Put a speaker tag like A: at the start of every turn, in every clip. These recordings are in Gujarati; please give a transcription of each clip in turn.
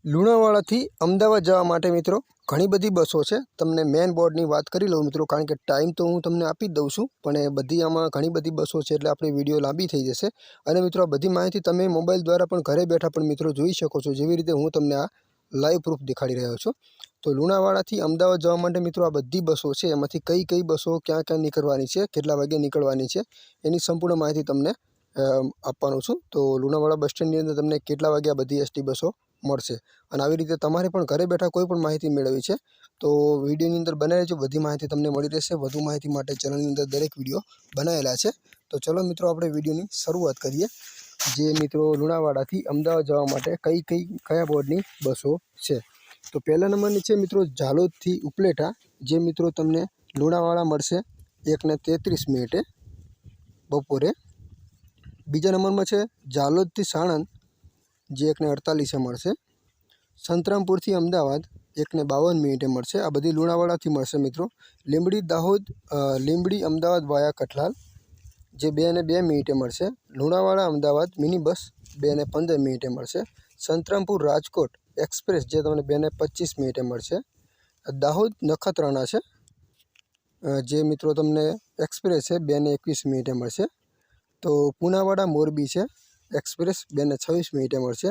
A: લુણાવાડાથી અમદાવાદ જવા માટે મિત્રો ઘણી બધી બસો છે। તમને મેઇન બોર્ડની વાત કરી લઉં મિત્રો, કારણ કે ટાઈમ તો હું તમને આપી જ દઉં છું, પણ એ બધી આમાં ઘણી બધી બસો છે એટલે આપણી વિડીયો લાંબી થઈ જશે। અને મિત્રો આ બધી માહિતી તમે મોબાઈલ દ્વારા પણ ઘરે બેઠા પણ મિત્રો જોઈ શકો છો, જેવી રીતે હું તમને આ લાઈવ પ્રૂફ દેખાડી રહ્યો છું। તો લુણાવાડાથી અમદાવાદ જવા માટે મિત્રો આ બધી બસો છે, એમાંથી કઈ કઈ બસો ક્યાં ક્યાં નીકળવાની છે, કેટલા વાગે નીકળવાની છે, એની સંપૂર્ણ માહિતી તમને આપવાનું છું। તો લુણાવાડા બસ સ્ટેન્ડની અંદર તમને કેટલા વાગે આ બધી એસટી બસો મળશે, અને આવી રીતે તમારે પણ ઘરે બેઠા કોઈ પણ માહિતી મેળવવી છે તો વિડીયોની અંદર બનાવી રહેજો, બધી માહિતી તમને મળી રહેશે। વધુ માહિતી માટે ચેનલની અંદર દરેક વિડીયો બનાવેલા છે। તો ચલો મિત્રો આપણે વિડીયોની શરૂઆત કરીએ। જે મિત્રો લુણાવાડાથી અમદાવાદ જવા માટે કયા બોર્ડની બસો છે, તો પહેલા નંબરની છે મિત્રો ઝાલોદથી ઉપલેટા, જે મિત્રો તમને લુણાવાડા મળશે 1:33 બપોરે। બીજા નંબરમાં છે ઝાલોદથી સાણંદ, જે 1:48 મળશે। સંતરામપુરથી અમદાવાદ 1:52 મળશે। આ બધી લુણાવાડાથી મળશે મિત્રો। લીંબડી અમદાવાદ વાયા કઠલાલ, જે 2:02 મળશે। લુણાવાડા અમદાવાદ મિની બસ 2:15 મળશે। સંતરામપુર રાજકોટ એક્સપ્રેસ, જે તમને 2:25 મળશે। દાહોદ નખત્રાણા છે, જે મિત્રો તમને એક્સપ્રેસ છે 2:21 મળશે। તો પુનાવાડા મોરબી છે એક્સપ્રેસ 2:26 મળશે।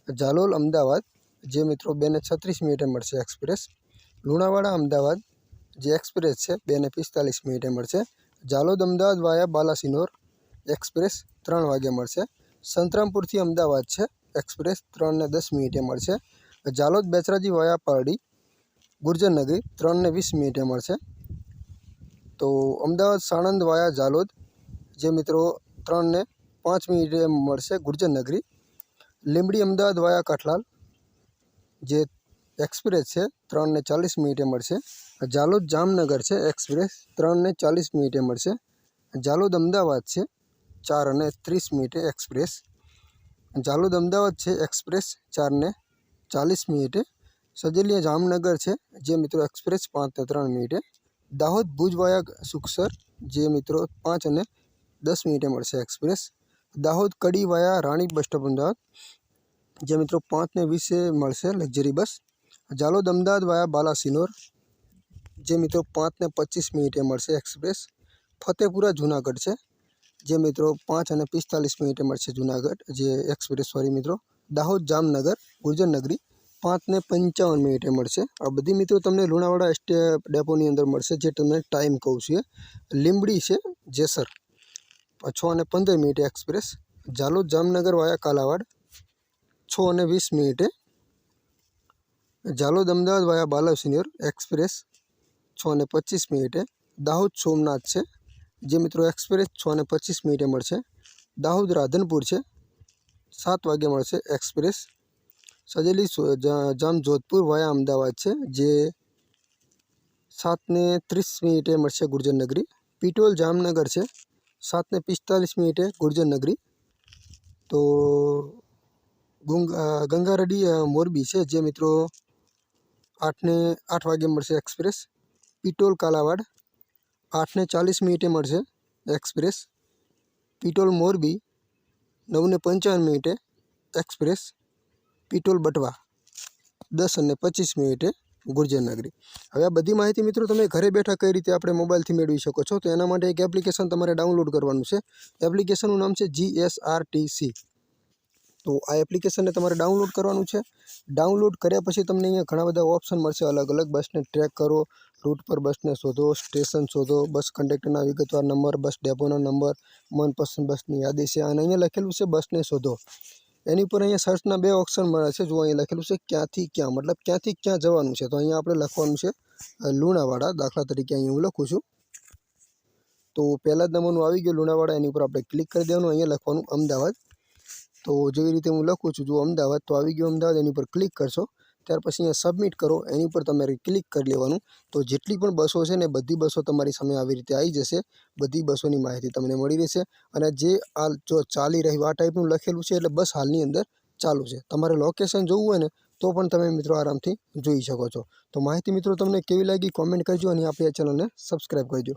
A: જાલોલ અમદાવાદ, જે મિત્રો 2:36 મળશે એક્સપ્રેસ। લુણાવાડા અમદાવાદ જે એક્સપ્રેસ છે 2:45 મળશે। જાલોદ અમદાવાદ વાયા બાલાસિનોર એક્સપ્રેસ 3 વાગે મળશે। સંતરામપુરથી અમદાવાદ છે એક્સપ્રેસ 3:10 મળશે। જાલોદ બેચરાજી વાયા પારડી ગુર્જરનગરી 3:20 મળશે। તો અમદાવાદ સાણંદ વાયા જાલોદ, જે મિત્રો 3:05 મળશે ગુર્જરનગરી। લીંબડી અમદાવાદ વાયા કઠલાલ, જે એક્સપ્રેસ છે 3:40 મળશે। જાલોદ જામનગર છે એક્સપ્રેસ 3:40 મળશે। જાલોદ અમદાવાદ છે 4:30 એક્સપ્રેસ। જાલોદ અમદાવાદ છે એક્સપ્રેસ 4:40। સજેલિયા જામનગર છે, જે મિત્રો એક્સપ્રેસ 5:03। દાહોદ ભુજ વાયા સુખસર, જે મિત્રો 5:10 મળશે એક્સપ્રેસ। દાહોદ કડી વાયા રાણી બસ સ્ટોપ અમદાવાદ, જે મિત્રો 5:20 મળશે લક્ઝરી બસ। જાલોદ અમદાવાદ વાયા બાલાસિનોર, જે મિત્રો 5:25 મળશે એક્સપ્રેસ। ફતેપુરા જુનાગઢ છે, જે મિત્રો 5:45 મળશે જુનાગઢ, જે એક્સપ્રેસ સોરી મિત્રો। દાહોદ જામનગર ગુર્જરનગરી 5:55 મળશે। આ બધી મિત્રો તમને લુણાવાડા ડેપોની અંદર મળશે, જે તમને ટાઈમ કહું છું। લીંબડી છે જેસર 6:15 એક્સપ્રેસ। જાલોદ જામનગર વાયા કાલાવાડ 6:20। જાલોદ અમદાવાદ વાયા બાલાસિનોર એક્સપ્રેસ 6:25। દાહોદ સોમનાથ છે, જે મિત્રો એક્સપ્રેસ 6:25 મળશે। દાહોદ રાધનપુર છે 7 વાગે મળશે એક્સપ્રેસ। સજેલી જામજોધપુર વાયા અમદાવાદ છે, જે 7:30 મળશે ગુર્જરનગરી। પીટોલ જામનગર છે 7:45 ગુર્જરનગરી। તો ગંગારેડી મોરબી છે, જે મિત્રો 8 વાગે મળશે એક્સપ્રેસ। પીટોલ કાલાવાડ 8:40 મળશે એક્સપ્રેસ। પીટોલ મોરબી 9:55 એક્સપ્રેસ। પીટોલ બટવા 10:25 ગુર્જરનગરી। હવે આ બધી માહિતી મિત્રો તમે ઘરે બેઠા કઈ રીતે આપણે મોબાઈલથી મેળવી શકો છો, તો એના માટે એક એપ્લિકેશન તમારે ડાઉનલોડ કરવાનું છે। એપ્લિકેશનનું નામ છે GSRTC। તો આ એપ્લિકેશનને તમારે ડાઉનલોડ કરવાનું છે। ડાઉનલોડ કર્યા પછી તમને અહીંયા ઘણા બધા ઓપ્શન મળશે અલગ અલગ। બસને ટ્રેક કરો, રૂટ પર બસને શોધો, સ્ટેશન શોધો, બસ કંડક્ટરના વિગતવાર નંબર, બસ ડેપોનો નંબર, મનપસંદ બસની યાદી છે, અને અહીંયા લખેલું છે બસને શોધો। એની ઉપર અહીંયા સર્ચના 2 ઓપ્શન મળે છે। જો અહીંયા લખેલું છે ક્યાંથી ક્યાં, મતલબ ક્યાંથી ક્યાં જવાનું છે, તો અહીંયા આપણે લખવાનું છે લુણાવાડા। દાખલા તરીકે અહીંયા હું લખું છું, તો પહેલા જ નંબરનું આવી ગયું લુણાવાડા, એની ઉપર આપણે ક્લિક કરી દેવાનું। અહીંયા લખવાનું અમદાવાદ। તો જેવી રીતે હું લખું છું જો અમદાવાદ, તો આવી ગયું અમદાવાદ, એની ઉપર ક્લિક કરશો, ત્યાર પછી અહીંયા સબમિટ કરો, એની ઉપર તમારે ક્લિક કરી લેવાનું। તો જેટલી પણ બસો છે ને બધી બસો તમારી સામે આવી રીતે આવી જશે, બધી બસોની માહિતી તમને મળી રહેશે। અને જે આ જો ચાલી રહ્યું આ ટાઈપનું લખેલું છે એટલે બસ હાલની અંદર ચાલુ છે। તમારે લોકેશન જોવું હોય ને તો પણ તમે મિત્રો આરામથી જોઈ શકો છો। તો માહિતી મિત્રો તમને કેવી લાગી કોમેન્ટ કરજો, અને આપણી આ ચેનલને સબસ્ક્રાઈબ કરજો।